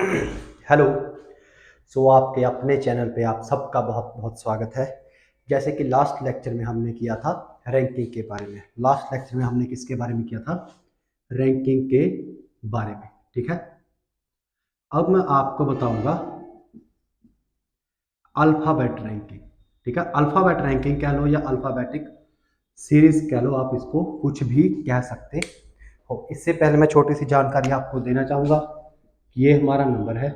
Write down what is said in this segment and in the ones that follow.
Hello. आपके अपने channel पे आप सबका बहुत बहुत स्वागत है। जैसे कि लास्ट लेक्चर में हमने किया था रैंकिंग के बारे में। लास्ट लेक्चर में हमने किसके बारे में किया था? रैंकिंग के बारे में। ठीक है, अब मैं आपको बताऊंगा अल्फ़ाबेट रैंकिंग। ठीक है, अल्फ़ाबेट रैंकिंग कह लो या अल्फ़ाबेटिक सीरीज कह लो, आप इसको कुछ भी कह सकते हो। इससे पहले मैं छोटी सी जानकारी आपको देना चाहूँगा। ये हमारा नंबर है।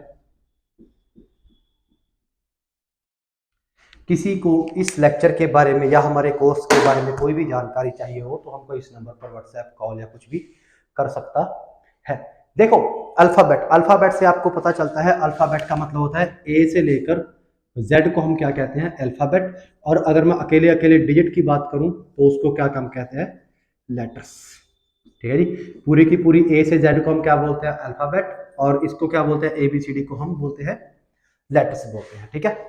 किसी को इस लेक्चर के बारे में या हमारे कोर्स के बारे में कोई भी जानकारी चाहिए हो तो हमको इस नंबर पर व्हाट्सएप कॉल या कुछ भी कर सकता है। देखो, अल्फाबेट अल्फाबेट से आपको पता चलता है, अल्फाबेट का मतलब होता है ए से लेकर जेड को हम क्या कहते हैं? अल्फाबेट। और अगर मैं अकेले अकेले डिजिट की बात करूं तो उसको क्या कम कहते हैं? लेटर्स। ठीक है जी। पूरी की पूरी ए से जेड को हम क्या बोलते हैं? अल्फाबेट। और इसको क्या बोलते हैं? एबीसीडी को हम बोलते हैं लेटर्स बोलते हैं। ठीक है,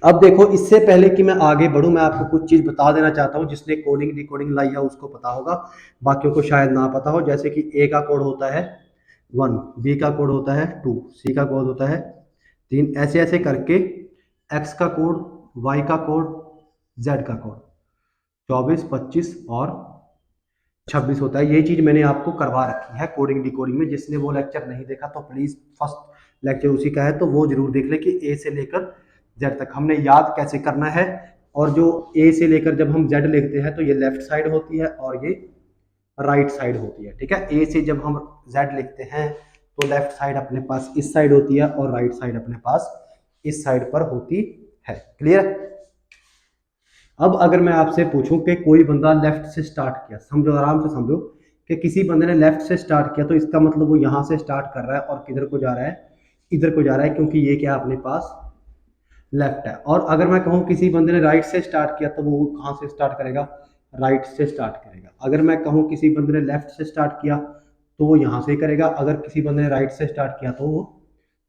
अब देखो, इससे पहले कि मैं आगे बढ़ूं मैं आपको कुछ चीज बता देना चाहता हूं। जिसने कोडिंग डिकोडिंग लाई है उसको पता होगा, बाकियों को शायद ना पता हो। जैसे कि ए का कोड होता है 1, बी का कोड होता है 2, सी का कोड होता है 3, ऐसे ऐसे करके एक्स का कोड, वाई का कोड, जेड का कोड 24, 25 और 26 होता है। ये चीज मैंने आपको करवा रखी है कोडिंग डिकोडिंग में। जिसने वो लेक्चर नहीं देखा तो प्लीज फर्स्ट लेक्चर उसी का है, तो वो जरूर देख ले कि ए से लेकर जेड तक हमने याद कैसे करना है। और जो ए से लेकर जब हम जेड लिखते हैं तो ये लेफ्ट साइड होती है और ये राइट साइड होती है। ठीक है, ए से जब हम जेड लिखते हैं तो लेफ्ट साइड अपने पास इस साइड होती है और राइट साइड अपने पास इस साइड पर होती है। क्लियर? अब अगर मैं आपसे पूछूं कि कोई बंदा लेफ्ट से स्टार्ट किया, समझो, आराम से समझो कि किसी बंदे ने लेफ्ट से स्टार्ट किया तो इसका मतलब वो यहां से स्टार्ट कर रहा है और किधर को जा रहा है? इधर को जा रहा है, क्योंकि ये क्या अपने पास लेफ्ट है। और अगर मैं कहूं किसी बंदे ने राइट से स्टार्ट किया तो वो कहां से स्टार्ट करेगा? राइट से स्टार्ट करेगा। अगर मैं कहूं किसी बंदे ने लेफ्ट से स्टार्ट किया तो वो यहां से करेगा। अगर किसी बंदे ने राइट से स्टार्ट किया तो वो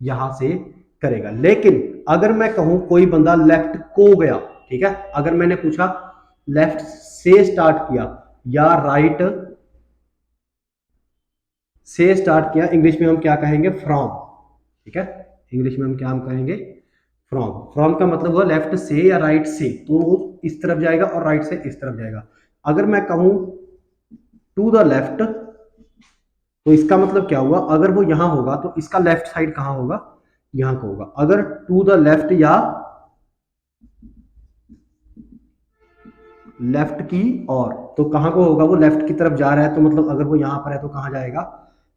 यहां से करेगा। लेकिन अगर मैं कहूं कोई बंदा लेफ्ट को गया, ठीक है, अगर मैंने पूछा लेफ्ट से स्टार्ट किया या राइट से स्टार्ट किया, इंग्लिश में हम क्या कहेंगे? फ्रॉम। ठीक है, इंग्लिश में हम क्या हम कहेंगे? फ्रॉम। फ्रॉम का मतलब हुआ लेफ्ट से या राइट से, तो वो इस तरफ जाएगा और राइट से इस तरफ जाएगा। अगर मैं कहूं टू द लेफ्ट तो इसका मतलब क्या हुआ? अगर वो यहां होगा तो इसका लेफ्ट साइड कहां होगा? यहां को होगा। अगर टू द लेफ्ट या लेफ्ट की और, तो कहां को होगा? वो लेफ्ट की तरफ जा रहा है, तो मतलब अगर वो यहां पर है तो कहां जाएगा?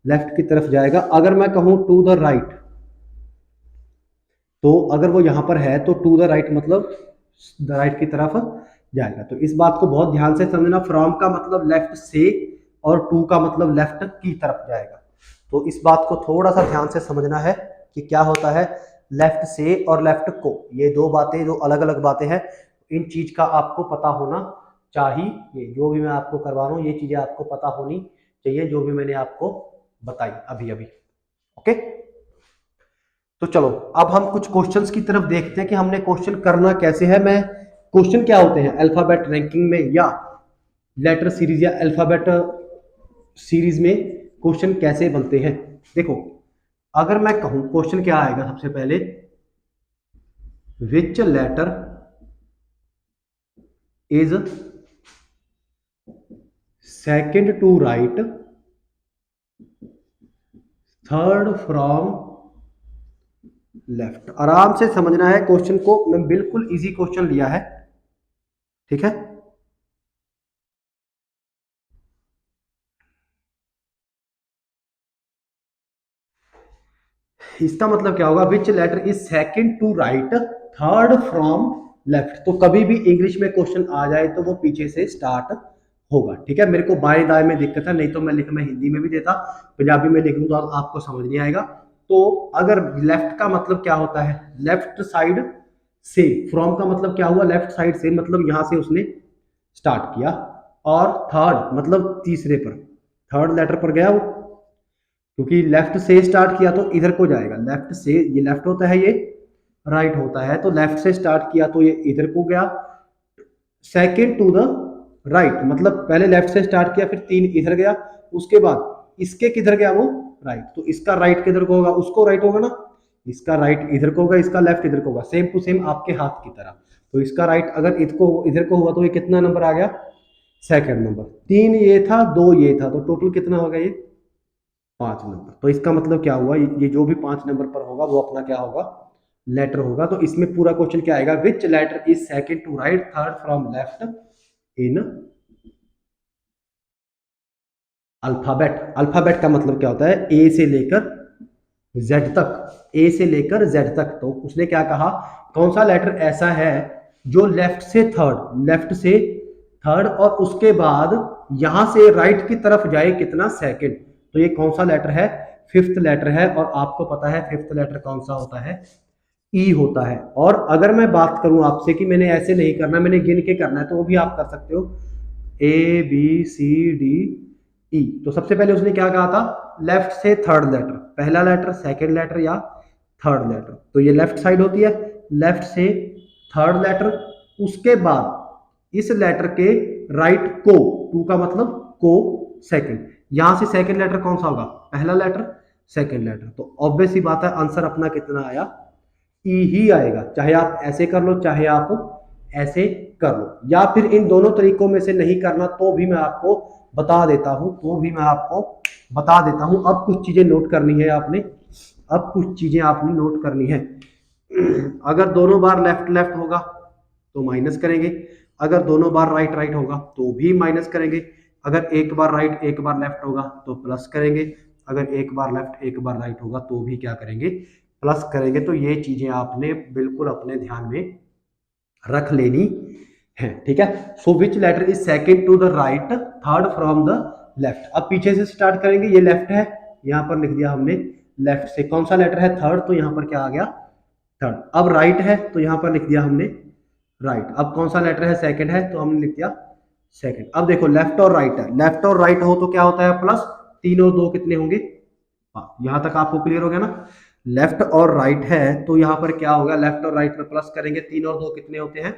लेफ्ट की तरफ जाएगा। अगर मैं कहूं टू द राइट, तो अगर वो यहां पर है तो टू द राइट मतलब द राइट की तरफ जाएगा। तो इस बात को बहुत ध्यान से समझना। फ्रॉम का मतलब लेफ्ट से और टू का मतलब लेफ्ट की तरफ जाएगा। तो इस बात को थोड़ा सा ध्यान से समझना है कि क्या होता है लेफ्ट से और लेफ्ट को। ये दो बातें, दो अलग अलग बातें हैं। इन चीज का आपको पता होना चाहिए। जो भी मैं आपको करवा रहा हूँ ये चीजें आपको पता होनी चाहिए, जो भी मैंने आपको बताई अभी अभी। ओके, तो चलो अब हम कुछ क्वेश्चंस की तरफ देखते हैं कि हमने क्वेश्चन करना कैसे है। मैं क्वेश्चन क्या होते हैं अल्फाबेट रैंकिंग में या लेटर सीरीज या अल्फाबेट सीरीज में क्वेश्चन कैसे बनते हैं? देखो, अगर मैं कहूं क्वेश्चन क्या आएगा सबसे पहले, which letter is second to right, third from left. आराम से समझना है क्वेश्चन को, मैं बिल्कुल इजी क्वेश्चन लिया है। ठीक है, इसका मतलब क्या होगा? Which letter is second to right, third from left. तो कभी भी इंग्लिश में क्वेश्चन आ जाए तो वो पीछे से स्टार्ट होगा। ठीक है, मेरे को बाएं दाएं में दिक्कत है, नहीं तो मैं हिंदी में भी देता, पंजाबी में लिख दूं तो आपको समझ नहीं आएगा। तो अगर लेफ्ट का मतलब क्या होता है? लेफ्ट साइड से। फ्रॉम का मतलब क्या हुआ? लेफ्ट साइड से, मतलब यहां से उसने स्टार्ट किया। और थर्ड मतलब तीसरे पर, थर्ड लेटर पर गया वो, क्योंकि लेफ्ट से स्टार्ट किया तो इधर को जाएगा। लेफ्ट से, ये लेफ्ट होता है, ये राइट होता है, तो लेफ्ट से स्टार्ट किया तो ये इधर को गया। सेकेंड टू द राइट मतलब पहले लेफ्ट से स्टार्ट किया फिर 3 इधर गया। उसके बाद इसके किधर गया वो राइट, तो इसका राइट किधर को होगा, उसको राइट होगा ना, इसका राइट इधर को होगा, इसका लेफ्ट इधर को होगा, सेम टू सेम आपके हाथ की तरह। तो इसका राइट अगर इधर को हुआ तो ये कितना नंबर आ गया, सेकंड नंबर। 3 ये था, 2 ये था, तो टोटल कितना होगा ये 5 नंबर। तो इसका मतलब क्या हुआ, ये जो भी 5 नंबर पर होगा वो अपना क्या होगा, लेटर होगा। तो इसमें पूरा क्वेश्चन क्या आएगा, which letter is second to right third from left in alphabet. Alphabet का मतलब क्या होता है, ए से लेकर जेड तक, ए से लेकर जेड तक। तो उसने क्या कहा, कौन सा लेटर ऐसा है जो लेफ्ट से थर्ड, लेफ्ट से थर्ड और उसके बाद यहां से राइट की तरफ जाए कितना, सेकंड। तो ये कौन सा लेटर है, फिफ्थ लेटर है। और आपको पता है फिफ्थ लेटर कौन सा होता है, ई होता है। और अगर मैं बात करूं आपसे कि मैंने ऐसे नहीं करना, मैंने गिन के करना है, तो वो भी आप कर सकते हो, ए बी सी डी ई। तो सबसे पहले उसने क्या कहा था, लेफ्ट से थर्ड लेटर, पहला लेटर, सेकंड लेटर या थर्ड लेटर। तो ये लेफ्ट साइड होती है, लेफ्ट से थर्ड लेटर, उसके बाद इस लेटर के राइट को, टू का मतलब को, सेकंड, यहां से सेकंड लेटर कौन सा होगा, पहला लेटर, सेकंड लेटर। तो ऑब्वियस ही बात है आंसर अपना कितना आया, ई ही आएगा। चाहे आप ऐसे कर लो, चाहे आप ऐसे कर लो, या फिर इन दोनों तरीकों में से नहीं करना तो भी मैं आपको बता देता हूं, तो भी मैं आपको बता देता हूं। अब कुछ चीजें नोट करनी है आपने, अब कुछ चीजें आपने नोट करनी है। अगर दोनों बार लेफ्ट लेफ्ट होगा तो माइनस करेंगे, अगर दोनों बार राइट राइट होगा तो भी माइनस करेंगे, अगर एक बार राइट एक बार लेफ्ट होगा तो प्लस करेंगे, अगर एक बार लेफ्ट एक बार राइट होगा तो भी क्या करेंगे, प्लस करेंगे। तो ये चीजें आपने बिल्कुल अपने ध्यान में रख लेनी है, ठीक है। So which letter is second to the right third from the left. अब पीछे से स्टार्ट करेंगे, ये लेफ्ट है, यहां पर लिख दिया हमने लेफ्ट से, कौन सा लेटर है, थर्ड, तो यहां पर क्या आ गया, थर्ड। अब राइट है तो यहां पर लिख दिया हमने राइट। अब कौन सा लेटर है, सेकंड है, तो हमने लिख दिया सेकंड। अब देखो लेफ्ट और राइट है, लेफ्ट और राइट हो तो क्या होता है प्लस, 3 और 2 कितने होंगे, यहां तक आपको क्लियर हो गया ना। लेफ्ट और राइट है तो यहां पर क्या होगा, लेफ्ट और राइट में प्लस करेंगे, 3 और 2 कितने होते हैं,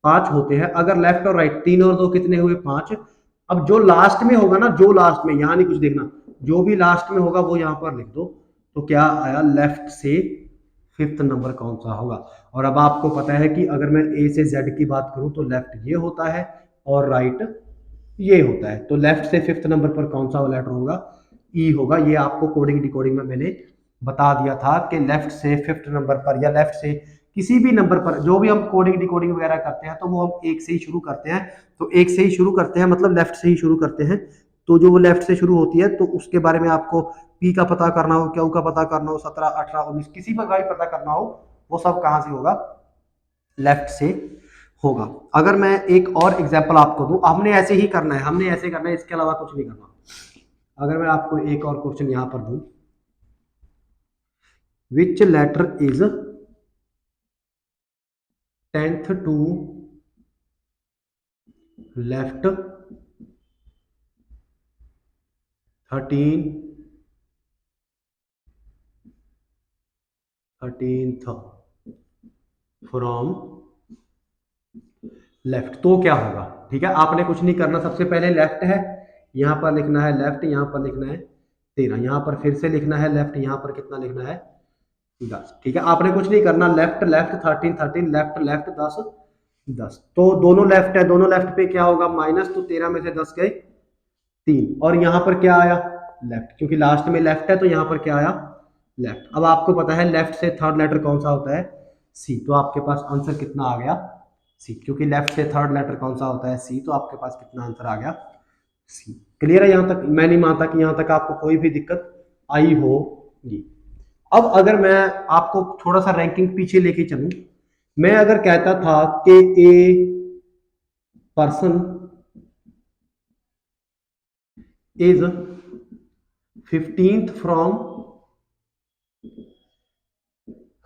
5 होते हैं। अगर लेफ्ट और राइट 3 और 2 कितने हुए, 5। अब जो लास्ट में होगा ना, जो लास्ट में, यहां नहीं कुछ देखना, जो भी लास्ट में होगा वो यहां पर लिख दो। तो क्या आया, लेफ्ट से फिफ्थ नंबर कौन सा होगा। और अब आपको पता है कि अगर मैं ए से जेड की बात करूं तो लेफ्ट ये होता है और राइट ये होता है। तो लेफ्ट से फिफ्थ नंबर पर कौन सा लेटर होगा, ई होगा। ये आपको कोडिंग डिकोडिंग में मैंने बता दिया था कि लेफ्ट से फिफ्थ नंबर पर या लेफ्ट से किसी भी नंबर पर जो भी हम कोडिंग डिकोडिंग वगैरह करते हैं तो वो हम एक से ही शुरू करते हैं। तो एक से ही शुरू करते हैं मतलब लेफ्ट से ही शुरू करते हैं। तो जो वो लेफ्ट से शुरू होती है तो उसके बारे में आपको पी का पता करना हो, क्यू का पता करना हो, 17 18 19 किसी का भी पता करना हो, वो सब कहां से होगा, लेफ्ट से होगा। अगर मैं एक और एग्जांपल आपको दूं, हमने ऐसे ही करना है, हमने ऐसे करना है, इसके अलावा कुछ नहीं करना। अगर मैं आपको एक और क्वेश्चन यहां पर दूं, which letter is 10th to left 13th from left. तो क्या होगा, ठीक है, आपने कुछ नहीं करना, सबसे पहले लेफ्ट है, यहां पर लिखना है लेफ्ट, यहां पर लिखना है 13, यहां पर फिर से लिखना है लेफ्ट, यहां पर कितना लिखना है 10, ठीक है। आपने कुछ नहीं करना, लेफ्ट लेफ्ट 13 13, लेफ्ट लेफ्ट 10 10। तो दोनों लेफ्ट है, दोनों लेफ्ट पे क्या होगा माइनस, तो 13 में से 10 गए 3, और यहां पर क्या आया लेफ्ट, क्योंकि लास्ट में लेफ्ट है तो यहां पर क्या आया लेफ्ट। अब आपको पता है लेफ्ट से थर्ड लेटर कौन सा होता है, सी। तो आपके पास आंसर कितना आ गया, सी, क्योंकि लेफ्ट से थर्ड लेटर कौन सा होता है, सी। तो आपके पास कितना आंसर आ गया, सी। क्लियर है, यहां तक मैं नहीं मानता कि यहां तक आपको कोई भी दिक्कत आई होगी। अब अगर मैं आपको थोड़ा सा रैंकिंग पीछे लेके चलूं, मैं अगर कहता था कि a person is 15th from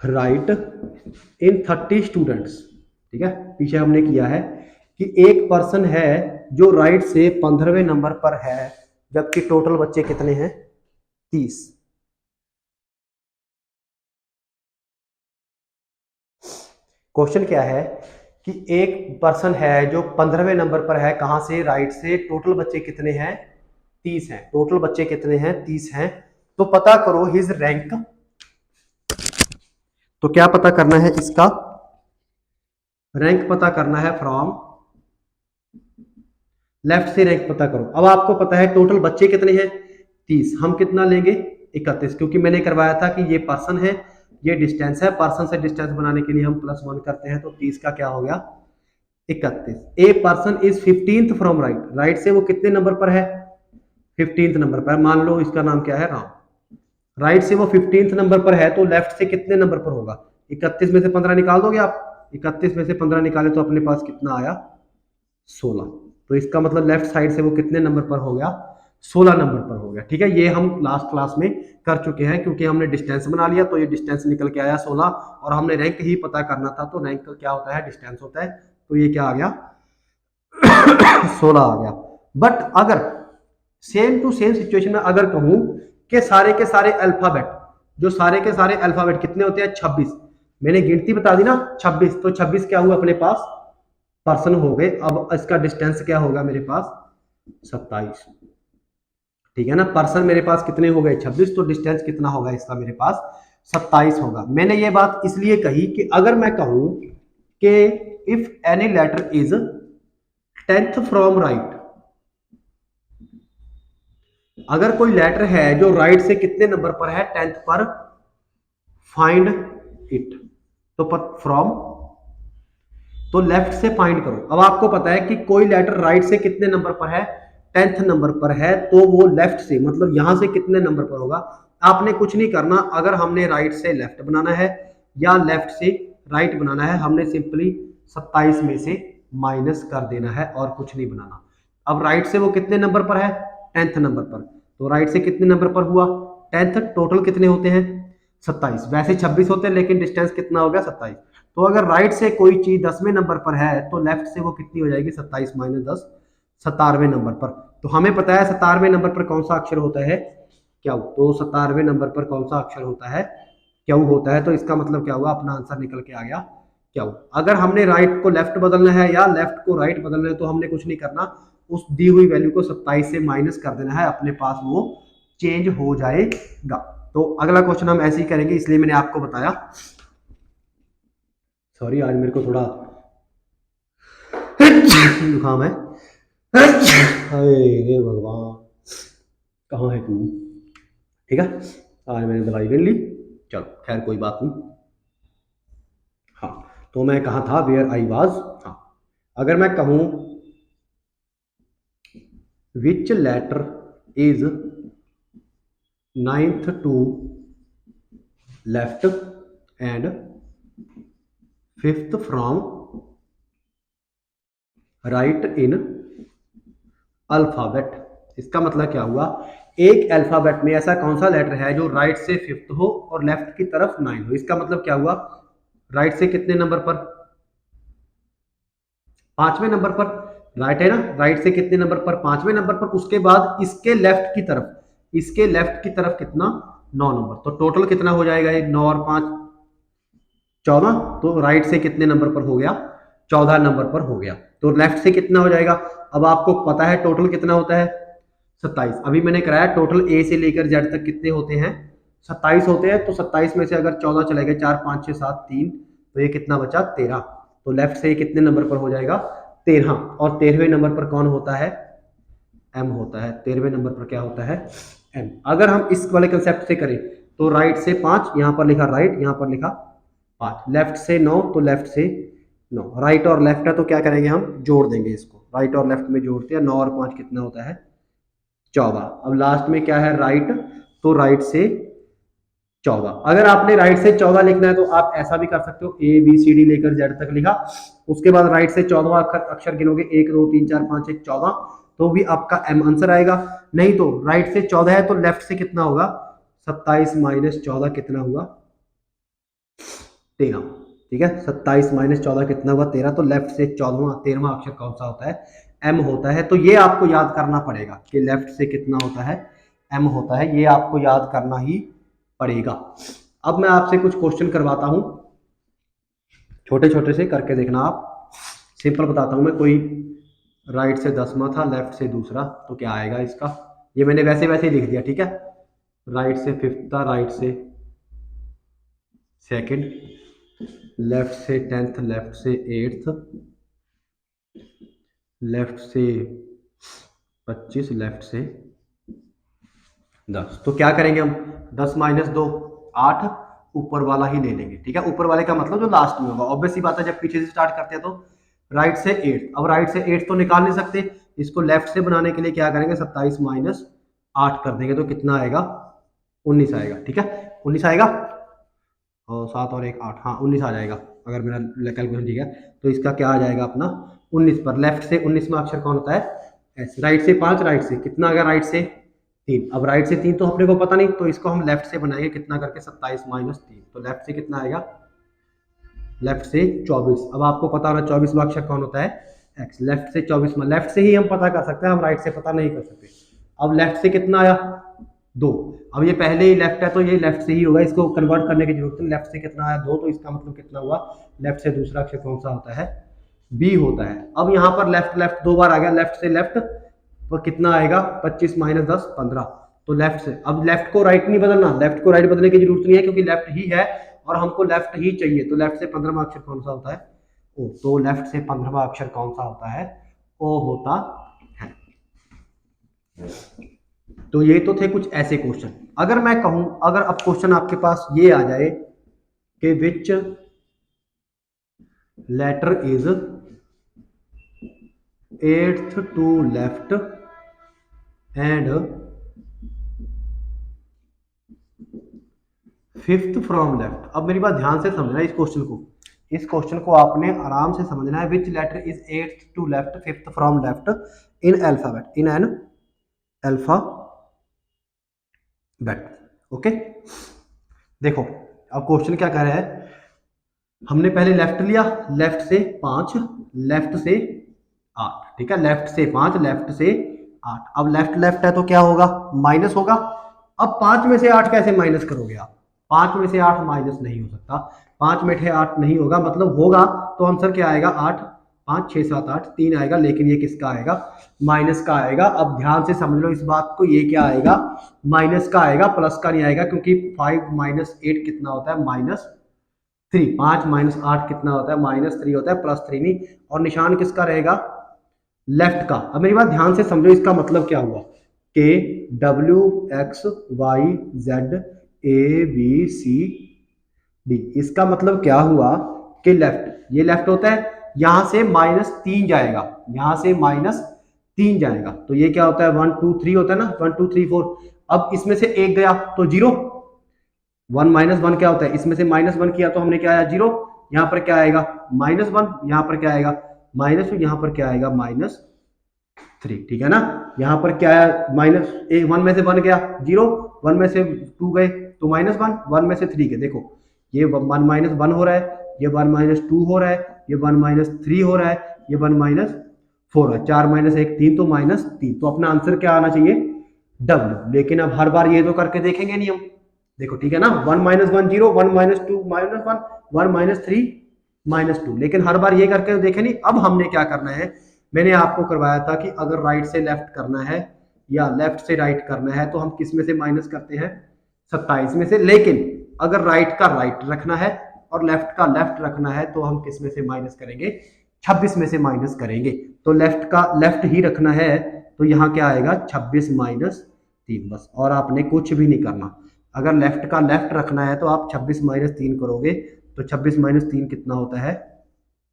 right in 30 students, ठीक है, पीछे हमने किया है कि एक पर्सन है जो राइट से 15वें नंबर पर है, जबकि टोटल बच्चे कितने हैं 30। क्वेश्चन क्या है कि एक पर्सन है जो 15वें नंबर पर है, कहां से, राइट से, टोटल बच्चे कितने हैं 30 हैं, टोटल बच्चे कितने हैं, 30 हैं। तो पता करो हिज रैंक, तो क्या पता करना है, इसका रैंक पता करना है फ्रॉम लेफ्ट से रैंक पता करो। अब आपको पता है टोटल बच्चे कितने हैं, 30, हम कितना लेंगे, 31, क्योंकि मैंने करवाया था कि ये पर्सन है, ये डिस्टेंस है, पर्सन से डिस्टेंस बनाने के लिए हम +1 करते हैं, तो 30 का क्या हो गया, 31। A person is 15th from right, right से वो कितने नंबर पर है, 15th नंबर पर। मान लो इसका नाम क्या है, राम। राइट से वो 15th नंबर पर है, तो लेफ्ट से कितने नंबर पर होगा, 31 में से 15 निकाल दोगे आप, 31 में से 15 निकाले तो अपने पास कितना आया, 16। तो इसका मतलब लेफ्ट साइड से वो कितने नंबर पर हो गया, 16 नंबर पर हो गया। ठीक है, ये हम लास्ट क्लास में कर चुके हैं, क्योंकि हमने डिस्टेंस बना लिया, तो ये डिस्टेंस निकल के आया 16, और हमने रैंक ही पता करना था, तो रैंक क्या होता है, डिस्टेंस होता है, तो ये क्या आ गया 16 आ गया। बट अगर सेम टू सेम सिचुएशन में अगर कहूं कि सारे के सारे अल्फाबेट, जो सारे के सारे अल्फाबेट कितने होते हैं, 26, मैंने गिनती बता दी ना 26, तो 26 क्या हुआ अपने पास, पर्सन हो गए। अब इसका डिस्टेंस क्या होगा मेरे पास, 27। ठीक है ना, पर्सन मेरे पास कितने हो गए, 26, तो डिस्टेंस कितना होगा इसका मेरे पास, 27 होगा। मैंने ये बात इसलिए कही कि अगर मैं कहूं कि if any letter is 10th from right, अगर कोई लेटर है जो राइट से कितने नंबर पर है, 10th पर, फाइंड इट, तो फ्रॉम, तो लेफ्ट से फाइंड करो। अब आपको पता है कि कोई लेटर राइट से कितने नंबर पर है, 10th नंबर पर है, तो वो लेफ्ट से मतलब यहां से कितने नंबर पर होगा। आपने कुछ नहीं करना, अगर हमने राइट से लेफ्ट बनाना है या लेफ्ट से राइट बनाना है, हमने सिंपली 27 में से माइनस कर देना है और कुछ नहीं बनाना। अब राइट से वो कितने नंबर पर है, 10th नंबर पर, तो राइट से कितने नंबर पर हुआ, 10th, टोटल कितने होते हैं, 27, वैसे 26 होते हैं, लेकिन डिस्टेंस कितना हो गया, 27। तो अगर राइट से कोई चीज 10वें नंबर पर है, तो लेफ्ट से वो कितनी हो जाएगी, 27 माइनस 10, 17वें नंबर पर। तो हमें पता है 17वें नंबर पर कौन सा अक्षर होता है, क्या, तो 17वें नंबर पर कौन सा अक्षर होता है, क्या होता है। तो इसका मतलब क्या हुआ, अपना आंसर निकल के आ गया क्या। अगर हमने राइट को लेफ्ट बदलना है या लेफ्ट को राइट बदलना है, तो हमने कुछ नहीं करना, उस दी हुई वैल्यू को 27 से माइनस कर देना है, अपने पास वो चेंज हो जाएगा। तो अगला क्वेश्चन हम ऐसे ही करेंगे, इसलिए मैंने आपको बताया। सॉरी, आज मेरे को थोड़ा जुकाम है, हे भगवान, कहाँ है तू। ठीक है, आज मैंने दवाई ले ली, चलो खैर कोई बात नहीं। हाँ, तो मैं कहाँ था, वेयर आई वाज। हाँ, अगर मैं कहूं which letter is 9th to left and 5th from right in alphabet, इसका मतलब क्या हुआ, एक अल्फाबेट में ऐसा कौन सा लेटर है जो राइट से 5th हो और लेफ्ट की तरफ 9 हो। इसका मतलब क्या हुआ, राइट से कितने नंबर पर, 5वें नंबर पर, राइट है ना, राइट से कितने नंबर पर, 5वें नंबर पर। उसके बाद इसके लेफ्ट की तरफ, इसके लेफ्ट की तरफ कितना, 9 नंबर। तो टोटल कितना हो जाएगा, ये 9 और 5 14, तो राइट से कितने नंबर पर हो गया, 14 नंबर पर हो गया। तो लेफ्ट से कितना हो जाएगा, अब आपको पता है टोटल कितना होता है, 27। अभी मैंने कराया टोटल ए से लेकर जेड तक कितने होते हैं, 27 होते हैं। तो 27 में से अगर 14 चले गए, 4 5 6 7 3, तो ये कितना बचा, 13। तो लेफ्ट से कितने नंबर पर हो जाएगा, 13। और 13वें नंबर पर कौन होता है, एम होता है। 13वें नंबर पर क्या होता है, एम। अगर हम इस वाले कंसेप्ट से करें, तो राइट से 5, यहां पर लिखा राइट, यहां पर लिखा 5, लेफ्ट से 9, तो लेफ्ट से 9, राइट और लेफ्ट है, तो क्या करेंगे हम, जोड़ देंगे इसको, राइट और लेफ्ट में जोड़ते हैं, 9 और 5 कितना होता है, 14। अब लास्ट में क्या है, राइट, तो राइट से 14। अगर आपने राइट से 14 लिखना है, तो आप ऐसा भी कर सकते हो, ए बी सी डी लेकर जेड तक लिखा, उसके बाद राइट से 14 अक्षर गिनोगे, 1 2 3 4 5 6 14, तो भी आपका एम आंसर आएगा। नहीं तो राइट से 14 है, तो लेफ्ट से कितना होगा, 27 माइनस 14 कितना हुआ, 13। ठीक है, 27 माइनस 14 कितना हुआ, 13। तो लेफ्ट से 13वां अक्षर कौन सा होता है, एम होता है। तो ये आपको याद करना पड़ेगा कि लेफ्ट से कितना होता है, एम होता है, ये आपको याद करना ही पड़ेगा। अब मैं आपसे कुछ क्वेश्चन करवाता हूं, छोटे छोटे से करके देखना आप, सिंपल बताता हूं मैं। कोई राइट से 10वां था, लेफ्ट से दूसरा, तो क्या आएगा इसका, ये मैंने वैसे वैसे ही लिख दिया, ठीक है। राइट से फिफ्थ था, राइट से सेकंड, लेफ्ट से 10th, लेफ्ट से 8th, लेफ्ट से 25, लेफ्ट से 10। तो क्या करेंगे हम, 10 माइनस 2 8, ऊपर वाला ही ले लेंगे, ठीक है। ऊपर वाले का मतलब जो लास्ट में होगा। ऑब्वियस सी बात है, जब पीछे से स्टार्ट करते हैं तो राइट से 8। अब राइट से 8 तो निकाल नहीं सकते, इसको लेफ्ट से बनाने के लिए क्या करेंगे, 27 माइनस 8 कर देंगे तो कितना आएगा, 19 आएगा, ठीक है। 19 आएगा, और 7 और 1 8, हाँ 19 आ जाएगा अगर मेरा कैलकुलेशन ठीक है। तो इसका क्या आ जाएगा अपना 19 पर, लेफ्ट से 19वां अक्षर कौन होता है, एस। राइट से 5, राइट से कितना आ गया, राइट से 3। अब राइट से 3 तो अपने को पता नहीं, तो इसको हम लेफ्ट से बनाएंगे, कितना करके 27 माइनस 3। तो लेफ्ट से कितना आएगा, लेफ्ट से 24। अब आपको पता होना 24वां अक्षर कौन होता है, एक्स। लेफ्ट से 24, लेफ्ट से ही हम पता कर सकते हैं, हम राइट से पता नहीं कर सकते। अब लेफ्ट से कितना आया, 2। अब ये पहले ही लेफ्ट है तो ये लेफ्ट से ही होगा, इसको कन्वर्ट करने की जरूरत नहीं। लेफ्ट से कितना आया, 2, तो इसका मतलब कितना हुआ, लेफ्ट से दूसरा अक्षर कौन सा होता है, बी होता है। अब यहाँ पर लेफ्ट लेफ्ट 2 बार आ गया, लेफ्ट से लेफ्ट, तो कितना आएगा, 25 माइनस 10 15। तो लेफ्ट से, अब लेफ्ट को राइट नहीं बदलना, लेफ्ट को राइट बदलने की जरूरत नहीं है क्योंकि लेफ्ट ही है और हमको लेफ्ट ही चाहिए। तो लेफ्ट से 15वां अक्षर कौन सा होता है, ओ। तो लेफ्ट से 15वां अक्षर कौन सा होता है, ओ होता है। तो ये तो थे कुछ ऐसे क्वेश्चन। अगर मैं कहूं, अगर अब क्वेश्चन आपके पास ये आ जाए कि which letter is 8th to left and 5th from left. अब मेरी बात ध्यान से समझना, इस क्वेश्चन को, इस क्वेश्चन को आपने आराम से समझना है। Which letter is 8th to left, 5th from left in alphabet, in an alphabet, okay. देखो अब क्वेश्चन क्या कह रहा है, हमने पहले लेफ्ट लिया, लेफ्ट से 5, लेफ्ट से 8, ठीक है। लेफ्ट से 5, लेफ्ट से 8। अब लेफ्ट लेफ्ट है तो क्या होगा, माइनस होगा। अब 5 में से 8 कैसे माइनस करोगे आप, 5 में से 8 माइनस नहीं हो सकता, 5 में से 8 नहीं होगा, मतलब होगा तो आंसर क्या आएगा, 8 5 6 7 8 3 आएगा, लेकिन ये किसका आएगा, माइनस का आएगा। अब ध्यान से समझ लो इस बात को, ये क्या आएगा, माइनस का आएगा, प्लस का नहीं आएगा, क्योंकि 5 माइनस 8 कितना होता है, -3। 5 माइनस 8 कितना होता है, -3 होता है, +3 नहीं। और निशान किसका रहेगा, लेफ्ट का। अब मेरी बात ध्यान से समझो, इसका मतलब क्या हुआ, के WXYZ ABCD, इसका मतलब क्या हुआ कि लेफ्ट, ये लेफ्ट होता है, यहां से -3 जाएगा, यहां से -3 जाएगा, तो ये क्या होता है, 1 2 3 होता है ना, 1 2 3 4। अब इसमें से एक गया तो 0, 1 -1 क्या होता है, इसमें से -1 किया तो हमने क्या आया, 0। यहाँ पर क्या आएगा, -1, यहाँ पर क्या आएगा, -2, यहाँ पर क्या आएगा, -3, ठीक है ना। यहाँ पर क्या है, -1 में से 1 गया 0, 1 में से 2 गए तो -1, 1 में से 3 गए। देखो ये 1 -1 हो रहा है, ये 1 -2 हो रहा है, ये 1 -3 हो रहा है, ये 1 -4 है, 4 -1 3, तो -3। तो अपना आंसर क्या आना चाहिए, W। लेकिन अब हर बार ये तो करके देखेंगे नहीं हम, देखो ठीक है ना, 1 -1 0, 1 -2 -1, 1 -3 -2, लेकिन हर बार ये करके देखे नहीं। अब हमने क्या करना है, मैंने आपको करवाया था कि अगर राइट से लेफ्ट करना है या लेफ्ट से राइट करना है तो हम किस में से माइनस करते हैं, 27 में से। लेकिन अगर राइट का राइट रखना है और लेफ्ट का लेफ्ट रखना है तो हम किस में से माइनस करेंगे, 26 में से माइनस करेंगे। तो लेफ्ट का लेफ्ट ही रखना है, तो यहाँ क्या आएगा, 26 -3, बस। और आपने कुछ भी नहीं करना। अगर लेफ्ट का लेफ्ट रखना है तो आप 26 -3 करोगे, तो 26 -3 कितना होता है,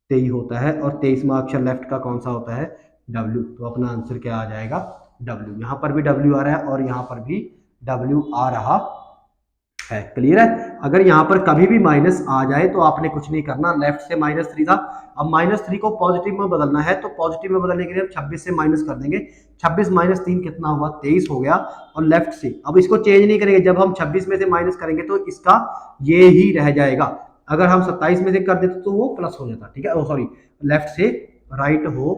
23 होता है। और 23वां अक्षर लेफ्ट का कौन सा होता है, W। तो अपना आंसर क्या आ जाएगा, W। यहाँ पर भी W आ रहा है और यहाँ पर भी W आ रहा है, क्लियर है। अगर यहाँ पर कभी भी माइनस आ जाए तो आपने कुछ नहीं करना, लेफ्ट से -3 था, अब -3 को पॉजिटिव में बदलना है, तो पॉजिटिव में बदलने के लिए हम 26 से माइनस कर देंगे। 26 -3 कितना हुआ, 23 हो गया। और लेफ्ट से अब इसको चेंज नहीं करेंगे, जब हम 26 में से माइनस करेंगे तो इसका ये ही रह जाएगा। अगर हम 27 में से कर देते तो वो प्लस हो जाता, ठीक है, सॉरी, लेफ्ट से राइट हो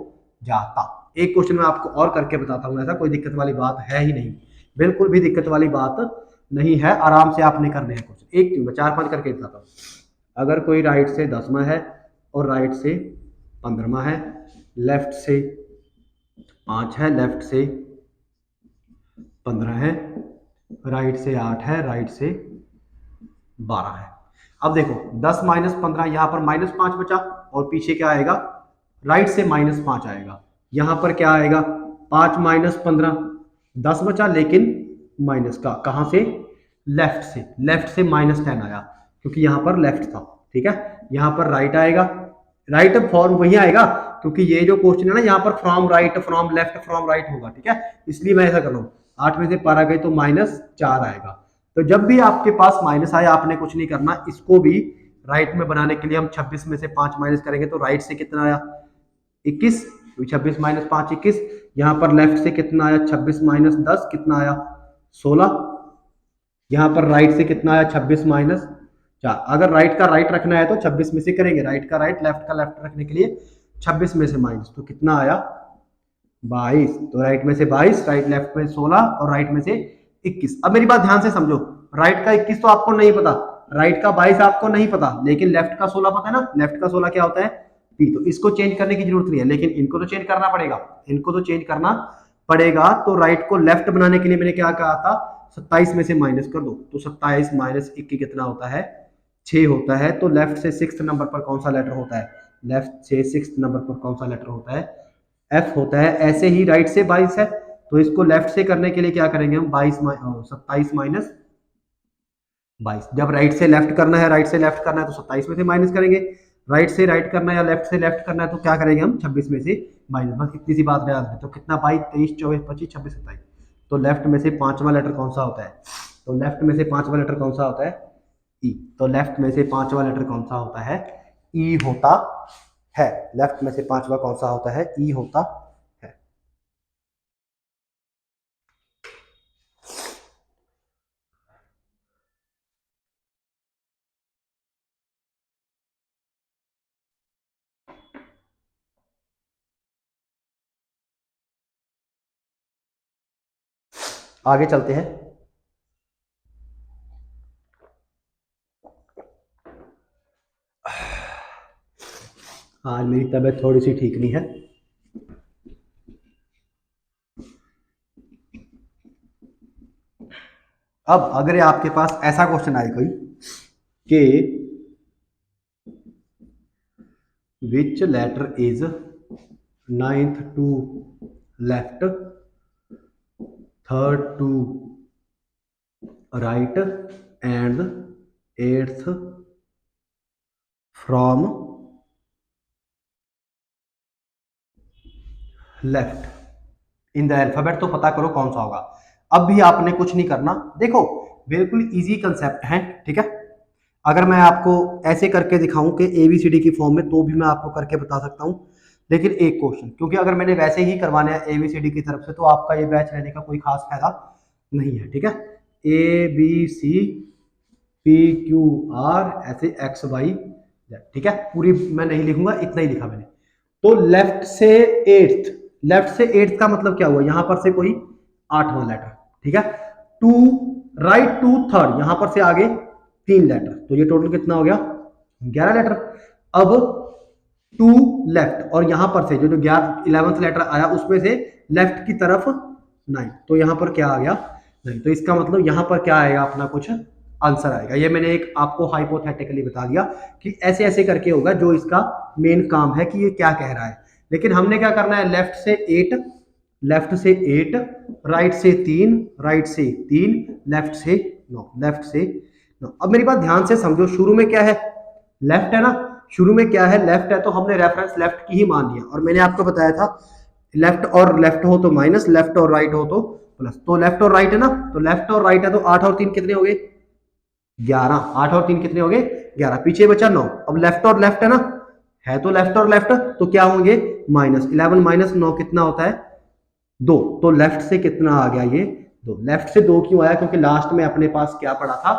जाता। एक क्वेश्चन मैं आपको और करके बताता हूँ, ऐसा कोई दिक्कत वाली बात है ही नहीं, बिल्कुल भी दिक्कत वाली बात नहीं है, आराम से आपने करने हैं क्वेश्चन। एक क्यों, मैं 4 5 करके दिखाता हूँ। अगर कोई राइट से 10वां है और राइट से 15वां है, लेफ्ट से 5 है, लेफ्ट से 15 है, राइट से 8 है, राइट से 12 है। अब देखो 10 माइनस 15, यहाँ पर -5 बचा और पीछे क्या आएगा, राइट से -5 आएगा। यहाँ पर क्या आएगा, 5 माइनस 15, 10 बचा लेकिन माइनस का कहाँ से, लेफ्ट से -10 आया क्योंकि यहाँ पर लेफ्ट था। ठीक है, यहाँ पर राइट आएगा, राइट फॉर्म वही आएगा क्योंकि ये जो क्वेश्चन है ना यहाँ पर from right, from left, from right होगा। ठीक है, इसलिए मैं ऐसा कर रहा हूँ, 8 में से 12 गए तो -4 आएगा। तो जब भी आपके पास माइनस आए आपने कुछ नहीं करना, इसको भी राइट में बनाने के लिए हम 26 में से 5 माइनस करेंगे तो राइट से कितना आया, 21, 26 माइनस 5 21। यहाँ पर लेफ्ट से कितना आया, 26 माइनस 10 कितना आया, 16। यहाँ पर राइट से कितना आया, 26 माइनस 4। अगर राइट का राइट रखना है तो 26 में से करेंगे, राइट का राइट, लेफ्ट का लेफ्ट रखने के लिए 26 में से माइनस, तो कितना आया 22। तो राइट में से 22, राइट लेफ्ट में 16 और राइट में से 21। अब मेरी बात ध्यान से समझो, राइट का 21 तो आपको नहीं पता, राइट का 22 आपको नहीं पता, लेकिन लेफ्ट का 16 पता है ना। लेफ्ट का 16 क्या होता है, पी। तो इसको चेंज करने की जरूरत नहीं है, लेकिन इनको तो चेंज करना पड़ेगा, इनको तो चेंज करना पड़ेगा। तो राइट को लेफ्ट बनाने के लिए मैंने क्या कहा था, 27 में से माइनस कर दो, तो 27 माइनस 21 कितना होता है, 6 होता है। तो लेफ्ट से 6th नंबर पर कौन सा लेटर होता है, लेफ्ट से 6th नंबर पर कौन सा लेटर होता है, एफ होता है। ऐसे ही राइट से 22 है तो इसको लेफ्ट से करने के लिए क्या करेंगे हम, 27 माइनस 22। जब राइट से लेफ्ट करना है, राइट से लेफ्ट करना है तो 27 में से माइनस करेंगे, राइट से राइट करना है या लेफ्ट से लेफ्ट करना है तो क्या करेंगे हम, 26 में से माइनस। बस इतनी सी बात याद है। तो कितना, 22 23 24 25 26 27। तो लेफ्ट में से पांचवा लेटर कौन सा होता है, तो लेफ्ट में से पांचवा लेटर कौन सा होता है, ई। तो लेफ्ट में से पांचवा लेटर कौन सा होता है, ई होता है। लेफ्ट में से पांचवा कौन सा होता है, ई होता है। आगे चलते हैं। आज मेरी तबीयत थोड़ी सी ठीक नहीं है। अब अगर आपके पास ऐसा क्वेश्चन आए कोई कि which letter is 9th to left, 3rd to right and 8th from left in the alphabet, तो पता करो कौन सा होगा। अब भी आपने कुछ नहीं करना, देखो बिल्कुल इजी कंसेप्ट है। ठीक है, अगर मैं आपको ऐसे करके दिखाऊं कि एबीसीडी की फॉर्म में तो भी मैं आपको करके बता सकता हूं, लेकिन एक क्वेश्चन, क्योंकि अगर मैंने वैसे ही करवाने हैं एबीसीडी की तरफ से तो आपका ये बैच लेने का कोई खास फायदा नहीं है। ठीक है, A B C P Q R ऐसे एक्स वाई जेड। ठीक है, पूरी मैं नहीं लिखूंगा, इतना ही लिखा मैंने। तो लेफ्ट से एट्थ, लेफ्ट से एट्थ का मतलब क्या हुआ, यहां पर से कोई 8वां लेटर। ठीक है, टू राइट टू थर्ड, यहां पर से आगे 3 लेटर, तो ये टोटल कितना हो गया, 11 लेटर। अब टू लेफ्ट और यहां पर से जो जो 11th लेटर आया उसमें से लेफ्ट की तरफ 9, तो यहां पर क्या आ गया 9। तो इसका मतलब यहां पर क्या आएगा, अपना कुछ आंसर आएगा। ये मैंने एक आपको हाइपोथेटिकली बता दिया कि ऐसे ऐसे करके होगा, जो इसका मेन काम है कि ये क्या कह रहा है। लेकिन हमने क्या करना है, लेफ्ट से 8, लेफ्ट से 8, राइट से 3, राइट से 3, लेफ्ट से 9, लेफ्ट से 9। अब मेरी बात ध्यान से समझो, शुरू में क्या है, लेफ्ट है ना, शुरू में क्या है, लेफ्ट है, तो हमने रेफरेंस लेफ्ट की ही मान लिया। और मैंने आपको बताया था लेफ्ट और लेफ्ट हो तो माइनस, लेफ्ट और राइट हो तो प्लस। तो लेफ्ट और राइट है ना, तो लेफ्ट और राइट है तो 8 और 3 कितने हो गए, 11। 8 और 3 कितने हो गए, 11। पीछे बचा 9। अब लेफ्ट और लेफ्ट है ना, है तो लेफ्ट और लेफ्ट, तो क्या होंगे -11 माइनस 9 कितना होता है 2। तो लेफ्ट से कितना आ गया ये 2। लेफ्ट से 2 क्यों आया, क्योंकि लास्ट में अपने पास क्या पड़ा था,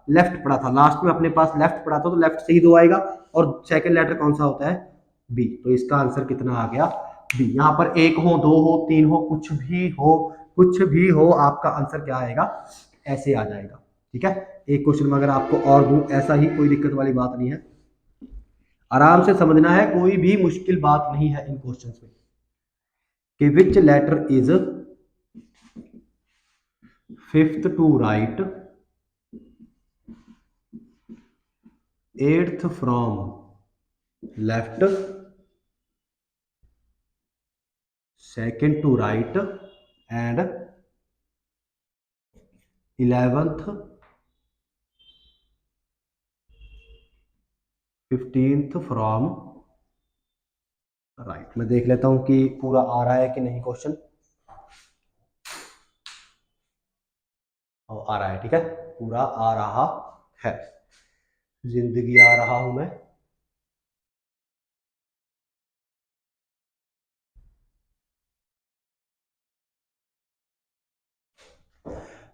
लेफ्ट पड़ा था। लास्ट में अपने पास लेफ्ट पड़ा था तो लेफ्ट से ही 2 आएगा। और सेकंड लेटर कौन सा होता है, बी। तो इसका आंसर कितना आ गया, बी। यहां पर 1 हो 2 हो 3 हो, कुछ भी हो, कुछ भी हो, आपका आंसर क्या आएगा, ऐसे आ जाएगा। ठीक है, एक क्वेश्चन में अगर आपको और दूं, ऐसा ही, कोई दिक्कत वाली बात नहीं है, आराम से समझना है, कोई भी मुश्किल बात नहीं है इन क्वेश्चंस में। कि which letter is 5th to right, 8th from left, 2nd to right and 11th 15th from right. मैं देख लेता हूं कि पूरा आ रहा है कि नहीं क्वेश्चन। आ रहा है, ठीक है, पूरा आ रहा है, जिंदगी आ रहा हूं मैं।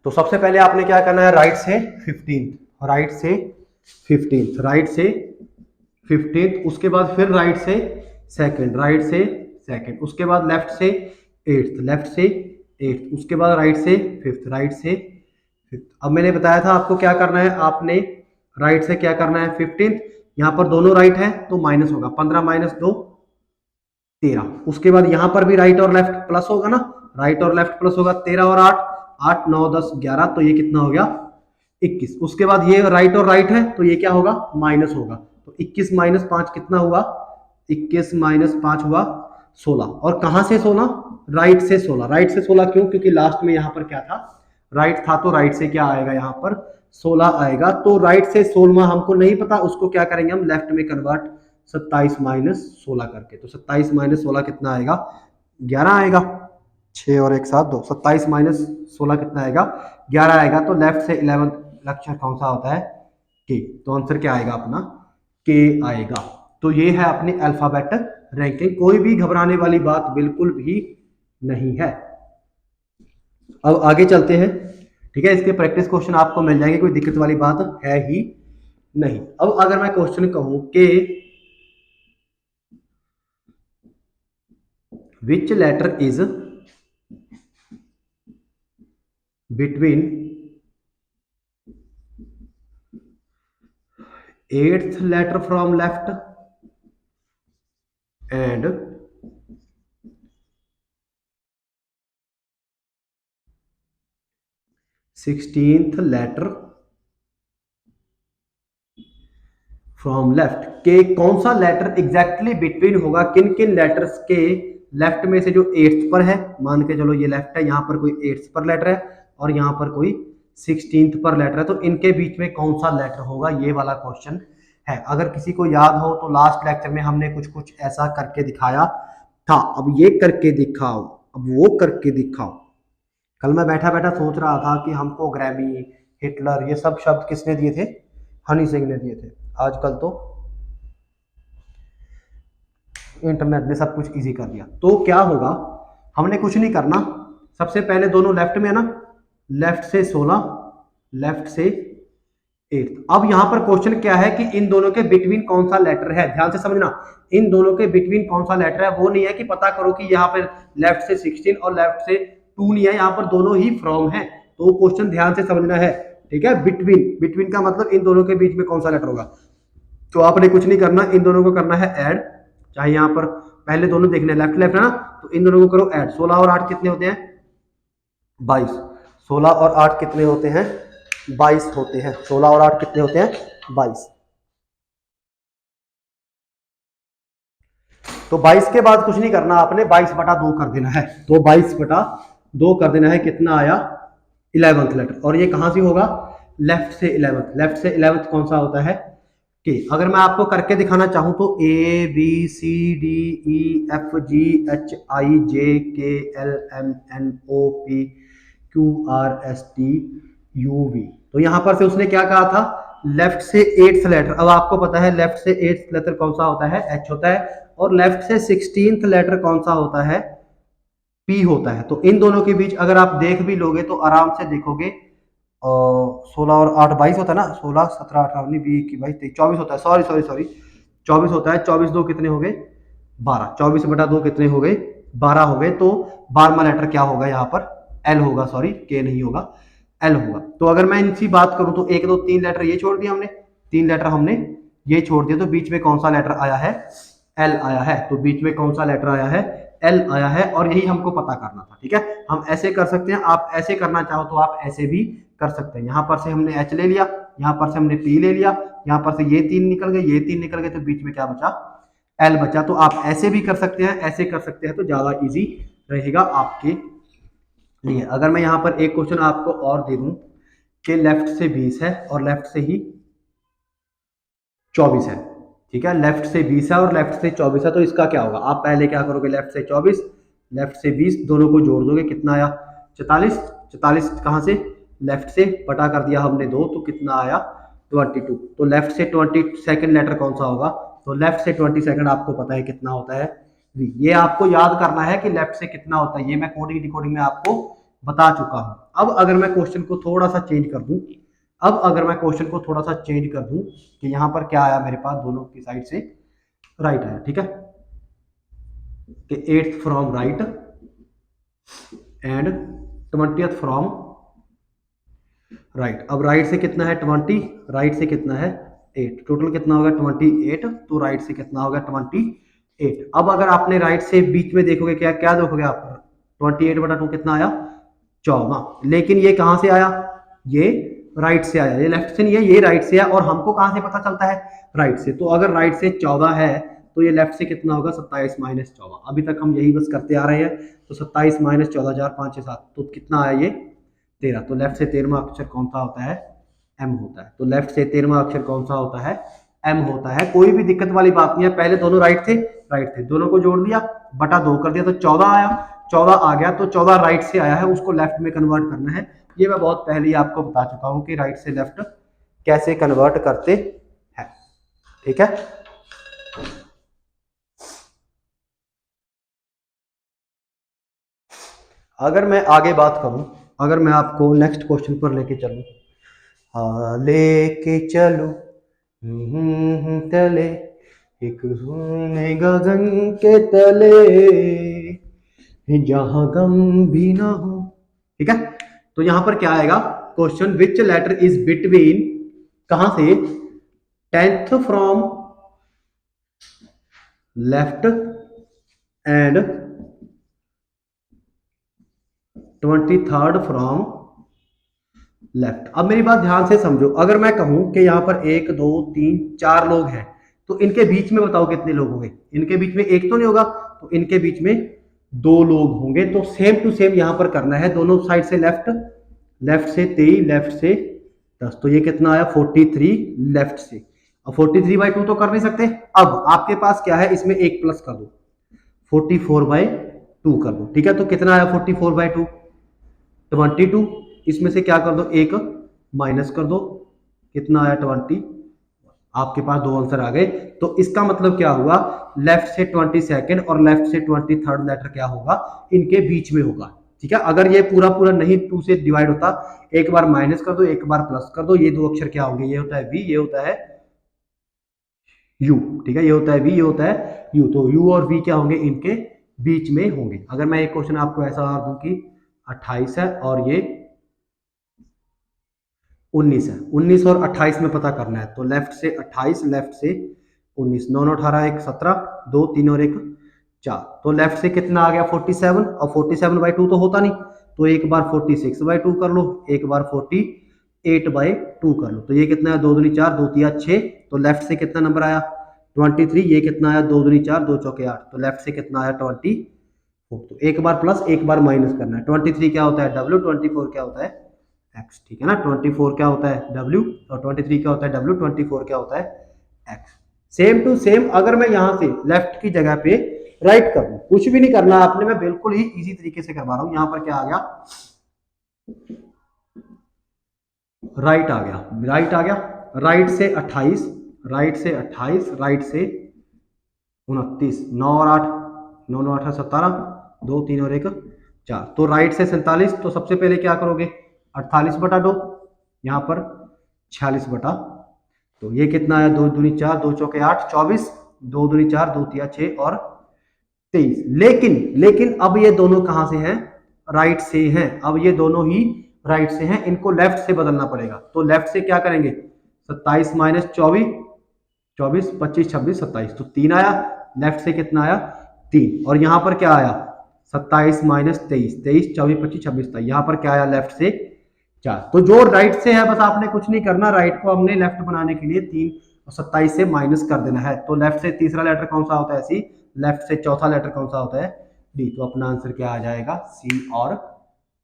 तो सबसे पहले आपने क्या करना है, राइट से 15th, राइट से 15th, राइट से 15th, उसके बाद फिर राइट से सेकंड, राइट से सेकंड, उसके बाद लेफ्ट से 8th, लेफ्ट से 8th, उसके बाद राइट से 5th, राइट से 5th। अब मैंने बताया था आपको क्या करना है, आपने राइट से क्या करना है 15th, यहां पर दोनों राइट है तो माइनस होगा, 15 माइनस 2 13, उसके बाद यहां पर भी राइट और लेफ्ट प्लस होगा ना, राइट और लेफ्ट प्लस होगा, 13 और 8, 8 9 10 11, तो ये कितना हो गया 21, उसके बाद ये राइट और राइट है तो ये क्या होगा माइनस होगा, तो 21 माइनस 5 कितना हुआ, 21 माइनस 5 हुआ 16, और कहां से 16, राइट से 16, राइट से 16 क्यों, क्योंकि लास्ट में यहां पर क्या था, राइट था, तो राइट से क्या आएगा यहाँ पर 16 आएगा, तो राइट से 16 हमको नहीं पता, उसको क्या करेंगे हम लेफ्ट में कन्वर्ट, 27 माइनस 16 करके, तो 27 माइनस 16 कितना आएगा 11 आएगा, 6 और 1 7 2, 27 माइनस 16 कितना आएगा 11 आएगा, तो लेफ्ट से 11th अक्षर कौन सा होता है के, तो आंसर क्या आएगा अपना के आएगा। तो ये है अपनी अल्फाबेट रैंकिंग, कोई भी घबराने वाली बात बिल्कुल भी नहीं है। अब आगे चलते हैं, ठीक है, इसके प्रैक्टिस क्वेश्चन आपको मिल जाएंगे, कोई दिक्कत वाली बात है ही नहीं। अब अगर मैं क्वेश्चन कहूं कि which letter is between 8th letter from left and 16th letter from left, के कौन सा लेटर एग्जैक्टली बिटवीन होगा, किन किन लेटर्स के लेफ्ट में से जो 8th पर है, मान के चलो ये लेफ्ट है, यहां पर कोई 8th पर लेटर है और यहां पर कोई 16th पर लेटर है, तो इनके बीच में कौन सा लेटर होगा, ये वाला क्वेश्चन है। अगर किसी को याद हो तो लास्ट लेक्चर में हमने कुछ कुछ ऐसा करके दिखाया था, अब ये करके दिखाओ, अब वो करके दिखाओ। कल मैं बैठा बैठा सोच रहा था कि हमको ग्रैमी, हिटलर, ये सब शब्द किसने दिए थे, हनी सिंह ने दिए थे, आजकल तो इंटरनेट ने सब कुछ इजी कर दिया। तो क्या होगा, हमने कुछ नहीं करना, सबसे पहले दोनों लेफ्ट में है ना, लेफ्ट से 16, लेफ्ट से 8, अब यहां पर क्वेश्चन क्या है कि इन दोनों के बिटवीन कौन सा लेटर है, ध्यान से समझना, इन दोनों के बिटवीन कौन सा लेटर है, वो नहीं है कि पता करो कि यहाँ पर लेफ्ट से 16 और लेफ्ट से 2 नहीं है, यहाँ पर दोनों ही फ्रॉम है, तो क्वेश्चन ध्यान से समझना है, ठीक है। बिटवीन, बिटवीन का मतलब इन दोनों के बीच में कौन सा लेटर होगा, तो आपने कुछ नहीं करना, इन दोनों को करना है ऐड, चाहे यहाँ पर पहले दोनों देखने लेफ्ट लेफ्ट है ना, तो इन दोनों को करो ऐड, 16 और 8 कितने होते हैं 22, 16 और 8 कितने होते हैं 22 होते हैं, 16 और 8 कितने होते हैं 22, तो 22 के बाद कुछ नहीं करना, आपने 22/2 कर देना है, तो 22/2 कर देना है, कितना आया 11th लेटर, और ये कहां से होगा लेफ्ट से 11th, लेफ्ट से 11th कौन सा होता है के। अगर मैं आपको करके दिखाना चाहूं तो A B C D E F G H I J K L M N O P Q R S T U V, तो यहां पर से उसने क्या कहा था लेफ्ट से 8th लेटर, अब आपको पता है लेफ्ट से 8th लेटर कौन सा होता है एच होता है, और लेफ्ट से 16th लेटर कौन सा होता है पी होता है, तो इन दोनों के बीच अगर आप देख भी लोगे तो आराम से देखोगे, 16 और 8 22 होता है ना, 16 17 18 19 20 21 22 23 24 होता है, सॉरी सॉरी सॉरी 24 होता है, 24 2 कितने हो गए 12, 24/2 कितने हो गए 12 हो गए, तो 12वां लेटर क्या होगा यहाँ पर एल होगा, सॉरी के नहीं होगा एल होगा। तो अगर मैं इनसी बात करूं तो 1 2 3 लेटर ये छोड़ दिया हमने, 3 लेटर हमने ये छोड़ दिया, तो बीच में कौन सा लेटर आया है एल आया है, तो बीच में कौन सा लेटर आया है एल आया है और यही हमको पता करना था। ठीक है, हम ऐसे कर सकते हैं, आप ऐसे करना चाहो तो आप ऐसे भी कर सकते हैं। यहाँ पर से हमने एच ले लिया, यहाँ पर से हमने पी ले लिया, यहाँ पर से ये 3 निकल गए, ये 3 निकल गए, तो बीच में क्या बचा, एल बचा। तो आप ऐसे भी कर सकते हैं, ऐसे कर सकते हैं, तो ज्यादा इजी रहेगा आपके लिए। अगर मैं यहाँ पर एक क्वेश्चन आपको और दे दूं कि लेफ्ट से 20 है और लेफ्ट से ही 24 है, ठीक है, लेफ्ट से 20 है और लेफ्ट से 24 है, तो इसका क्या होगा? आप पहले क्या करोगे, लेफ्ट से 24 लेफ्ट से 20 दोनों को जोड़ दोगे, कितना आया 44। 44 कहाँ से, लेफ्ट से, बटा कर दिया हमने 2, तो कितना आया 22। तो लेफ्ट से 20 सेकंड लेटर कौन सा होगा, तो लेफ्ट से 20 सेकंड आपको पता है कितना होता है v। ये आपको याद करना है कि लेफ्ट से कितना होता है, ये मैं कोडिंग डिकोडिंग में आपको बता चुका हूं। अब अगर मैं क्वेश्चन को थोड़ा सा चेंज कर दूं, अब अगर मैं क्वेश्चन को थोड़ा सा चेंज कर दूं कि यहां पर क्या आया मेरे पास, दोनों की साइड से राइट आया, ठीक है, कि 8th from right and 20th from right. अब राइट से कितना है 20, राइट से कितना है 8, टोटल कितना होगा 28, तो राइट से कितना होगा 28। अब अगर आपने राइट से बीच में देखोगे, क्या क्या देखोगे आप, 28/2 कितना आया 14। लेकिन ये कहां से आया, ये राइट से आया, ये लेफ्ट से नहीं है, ये राइट से है। और हमको कहां से पता चलता है, राइट से। तो अगर राइट से 14 है तो ये लेफ्ट से कितना होगा 27 माइनस 14। अभी तक हम यही बस करते आ रहे हैं। तो 27 माइनस 14 4 5 6 7, तो कितना आया ये 13। तो लेफ्ट से 13वां अक्षर कौन सा होता है, एम होता है। तो लेफ्ट से 13वां अक्षर कौन सा होता है, एम होता है। कोई भी दिक्कत वाली बात नहीं है, पहले दोनों राइट थे, दोनों को जोड़ दिया, बटा 2 कर दिया, तो 14 आया, 14 आ गया। तो 14 राइट से आया है, उसको लेफ्ट में कन्वर्ट करना है। ये मैं बहुत पहले ही आपको बता चुका हूं कि राइट से लेफ्ट कैसे कन्वर्ट करते हैं, ठीक है। अगर मैं आगे बात करूं, अगर मैं आपको नेक्स्ट क्वेश्चन पर लेके चलूं, हाँ लेके चलो तले एक सोने गगन के तले जहां गम भी ना हो, ठीक है। तो यहां पर क्या आएगा question, which letter is between, कहां से, 10th from left and 23rd from left. अब मेरी बात ध्यान से समझो, अगर मैं कहूं कि यहां पर 1 2 3 4 लोग हैं, तो इनके बीच में बताओ कितने लोग होंगे, इनके बीच में एक तो नहीं होगा, तो इनके बीच में 2 लोग होंगे। तो सेम टू सेम यहां पर करना है, दोनों साइड से लेफ्ट, लेफ्ट से 23 लेफ्ट से 10, तो ये कितना आया 43 लेफ्ट से। अब 43/2 तो कर नहीं सकते, अब आपके पास क्या है, इसमें एक प्लस कर दो, 44/2 कर दो, ठीक है। तो कितना आया 44/2, 22। इसमें से क्या कर दो, एक माइनस कर दो, कितना आया 20। आपके पास 2 आंसर आ गए। तो इसका मतलब क्या हुआ, लेफ्ट से 22nd और लेफ्ट से 23rd लेटर क्या होगा, इनके बीच में होगा, ठीक है। अगर ये पूरा पूरा नहीं 2 से डिवाइड होता, एक बार माइनस कर दो, एक बार प्लस कर दो, ये 2 अक्षर क्या होंगे, ये होता है वी, ये होता है यू, ठीक है, ये होता है वी, ये होता है यू। तो यू और वी क्या होंगे, इनके बीच में होंगे। अगर मैं एक क्वेश्चन आपको ऐसा दूं कि 28 है और ये 19 है, 19 और 28 में पता करना है, तो लेफ्ट से 28 लेफ्ट से 19, 9 9 18 1 17, 2 3 और 1 4, तो लेफ्ट से कितना आ गया 47, और 47/2 तो होता नहीं, तो एक बार 46/2 कर लो, एक बार 48/2 कर लो, तो ये कितना है 2 दूनी 4 2 तिया 6, तो लेफ्ट से कितना नंबर आया 23, ये कितना आया 2 दूनी 4 2 चौके 8, तो लेफ्ट से कितना आया 24। तो एक बार प्लस एक बार माइनस करना है। 23 क्या होता है W, 24 क्या होता है x, ठीक है ना। 24 क्या होता है W और 23 क्या होता है W, 24 क्या होता है x। सेम टू सेम अगर मैं यहां से लेफ्ट की जगह पे राइट कर दूं, कुछ भी नहीं करना आपने, मैं बिल्कुल ही इजी तरीके से करवा रहा हूं। यहां पर क्या आ गया, राइट आ गया, राइट आ गया, राइट से 28, राइट से 28, राइट से 29, 9 और 8, 9 9 8 17, 2 3 और 1 4, तो राइट से 47। तो सबसे पहले क्या करोगे 48/2, यहाँ पर 46/, तो ये कितना है 2 दूनी 4 2 चौके 8 24, 2 दूनी 4 2 तिया 6 और 23। लेकिन अब ये दोनों कहां से हैं, राइट से हैं। अब ये दोनों ही राइट से हैं, इनको लेफ्ट से बदलना पड़ेगा। तो लेफ्ट से क्या करेंगे 27 माइनस 24, 24 25 26 27, तो 3 आया, लेफ्ट से कितना आया 3, और यहाँ पर क्या आया 27 माइनस 23, 23 24 25 26 27, यहाँ पर क्या आया लेफ्ट से 4। तो जो राइट से है बस आपने कुछ नहीं करना, राइट को हमने लेफ्ट बनाने के लिए 3 और 27 से माइनस कर देना है। तो लेफ्ट से तीसरा लेटर कौन सा होता है सी, लेफ्ट से चौथा लेटर कौन सा होता है डी। तो अपना आंसर क्या आ जाएगा सी और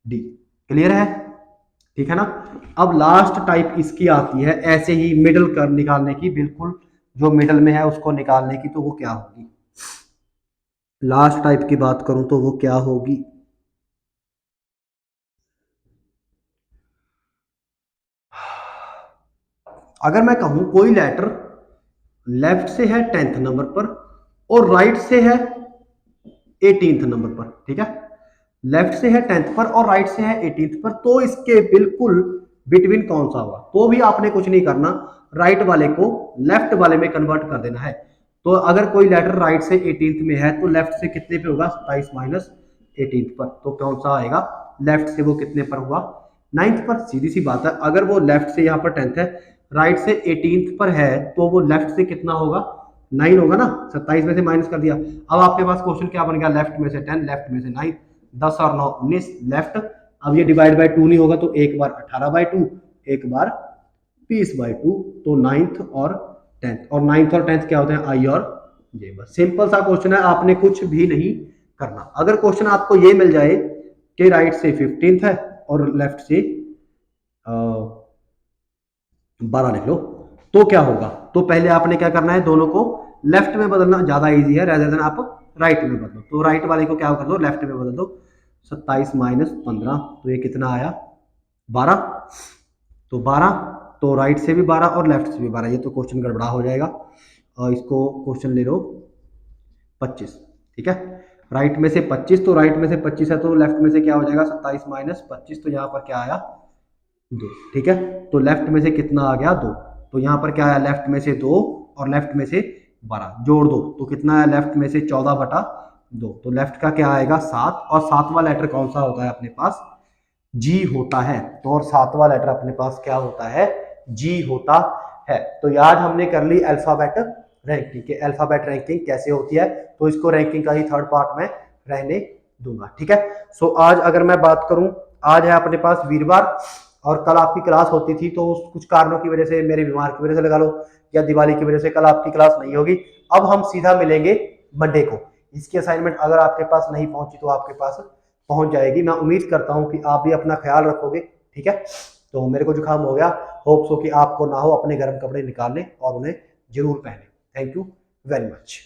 डी। क्लियर है, ठीक है ना। अब लास्ट टाइप इसकी आती है ऐसे ही मिडल कर निकालने की, बिल्कुल जो मिडल में है उसको निकालने की। तो वो क्या होगी, लास्ट टाइप की बात करूं तो वो क्या होगी, अगर मैं कहूं कोई लेटर लेफ्ट से है 10th नंबर पर और राइट से है 18th नंबर पर, ठीक है, लेफ्ट से है 10th पर और राइट से है 18th पर, तो इसके बिल्कुल बिटवीन कौन सा होगा। तो भी आपने कुछ नहीं करना, राइट वाले को लेफ्ट वाले में कन्वर्ट कर देना है। तो अगर कोई लेटर राइट से 18th में है तो लेफ्ट से कितने पे होगा 27 माइनस 18th पर, तो कौन सा आएगा लेफ्ट से वो कितने पर हुआ 9th पर। सीधी सी बात है, अगर वो लेफ्ट से यहाँ पर 10th है, राइट से 18th पर है, तो वो लेफ्ट से कितना होगा 9 होगा ना, 27 में से माइनस कर दिया। अब आपके पास क्वेश्चन क्या बन गया, लेफ्ट में से 10 लेफ्ट में से 9, 10 और 9 19 लेफ्ट। अब ये डिवाइड बाय 2 नहीं होगा तो एक बार 18/2, एक बार 20/2, तो 9th और 10th, और 9th और 10th क्या होते हैं आई और जे। बस सिंपल सा क्वेश्चन है, आपने कुछ भी नहीं करना। अगर क्वेश्चन आपको ये मिल जाए कि राइट से 15th है और लेफ्ट से 12 लिख लो, तो क्या होगा, तो पहले आपने क्या करना है, दोनों को लेफ्ट में बदलना ज्यादा इजी है रेदर देन आप राइट में बदलो। तो राइट वाले को क्या कर दो लेफ्ट में बदल दो, 27 माइनस 15, तो ये कितना आया 12, तो 12, तो राइट से भी 12 और लेफ्ट से भी 12, ये तो क्वेश्चन गड़बड़ा हो जाएगा। और इसको क्वेश्चन ले लो 25, ठीक है, राइट में से 25, तो राइट में से 25 है तो लेफ्ट में से क्या हो जाएगा 27 माइनस 25, तो यहाँ पर क्या आया 2, ठीक है, तो लेफ्ट में से कितना आ गया 2, तो यहाँ पर क्या आया लेफ्ट में से 2 और लेफ्ट में से 12 जोड़ दो तो कितना आया लेफ्ट में से 14/2, तो लेफ्ट का क्या आएगा 7, और 7वां लेटर कौन सा होता है अपने पास जी होता है। तो और 7वां लेटर अपने पास क्या होता है जी होता है। तो याद हमने कर ली अल्फाबेट रैंकिंग के, अल्फाबेट रैंकिंग कैसे होती है, तो इसको रैंकिंग का ही थर्ड पार्ट में रहने दूंगा, ठीक है। सो आज अगर मैं बात करूं, आज है अपने पास वीरवार और कल आपकी क्लास होती थी, तो कुछ कारणों की वजह से, मेरे बीमार की वजह से लगा लो या दिवाली की वजह से कल आपकी क्लास नहीं होगी। अब हम सीधा मिलेंगे मंडे को। इसकी असाइनमेंट अगर आपके पास नहीं पहुंची तो आपके पास पहुंच जाएगी। मैं उम्मीद करता हूं कि आप भी अपना ख्याल रखोगे, ठीक है। तो मेरे को जुकाम हो गया, होप सो कि आपको ना हो, अपने गर्म कपड़े निकाल लें और उन्हें जरूर पहने। Thank you very much.